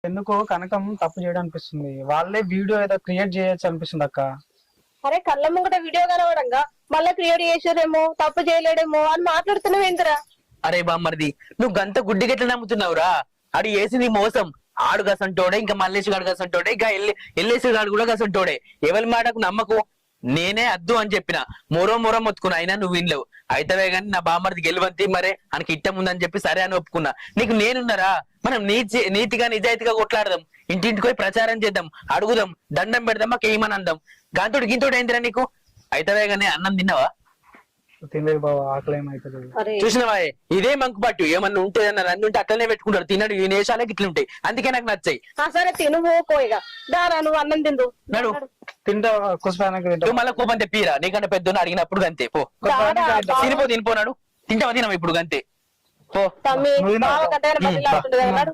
ఎందుకో కనకం తప్పు చేయడం అనిపిస్తుంది. వాళ్ళే వీడియో ఏదో క్రియేట్ చేయొచ్చు అనిపిస్తుంది అక్క. అరే కళ్ళ ముంగట వీడియో కనవడంగా మళ్ళా క్రియేట్ చేసారేమో తప్పు చేయలేడేమో అని మాట్లాడుతున్నావు ఏందిరా? అరే బామ్మర్ది, నువ్వు గంత గుడ్డి గట్ల నమ్ముతున్నావురా? ఆడు వేసింది మోసం. ఆడు గసంటోడే, ఇంకా మల్లేష్ గాడు గసంటోడే, ఇంకా ఎల్లేసి గాడు కూడా గసంటోడే. ఎవరి మాటకు నమ్మకు. నేనే అద్దు అని చెప్పిన, మొరం మొత్తుకున్నా, అయినా నువ్వు వినలేవు. అయితవే గాని నా బామ్మర్ది గెలువంతి మరే ఆయనకి ఇట్టం ఉందని చెప్పి సరే అని ఒప్పుకున్నా. నీకు నేనున్నారా? మనం నీతిగా నిజాయితీగా కొట్లాడదాం, ఇంటింటికి పోయి ప్రచారం చేద్దాం, అడుగుదాం, దండం పెడదాం, మాకు ఏమని అందాం. గంతుడు గింతుడు ఏందిరా నీకు? అయితవే గానీ అన్నం తిన్నావా? తినలేదు బాబా, ఆకలి ఏమైతుంది. చూసినవా? ఇదే మంకు పట్టు. ఏమన్నా ఉంటే అన్ని ఉంటే అట్లనే పెట్టుకుంటారు. తినడు ఈ నేషాలకి ఇట్లా ఉంటాయి. అందుకే నాకు నచ్చాయి. సరే తిను పోయిగా దారా, నువ్వు అన్నం తిందు. నడు తింటా కుష్పానికి నువ్వు మళ్ళీ కోపం తెప్పిరా. నీకంటే పెద్ద అడిగినప్పుడు అంతే. పో తినిపోనాడు. తింటావా? తినవా ఇప్పుడు అంతే. పో. తమ్మి బావ కట్టగానే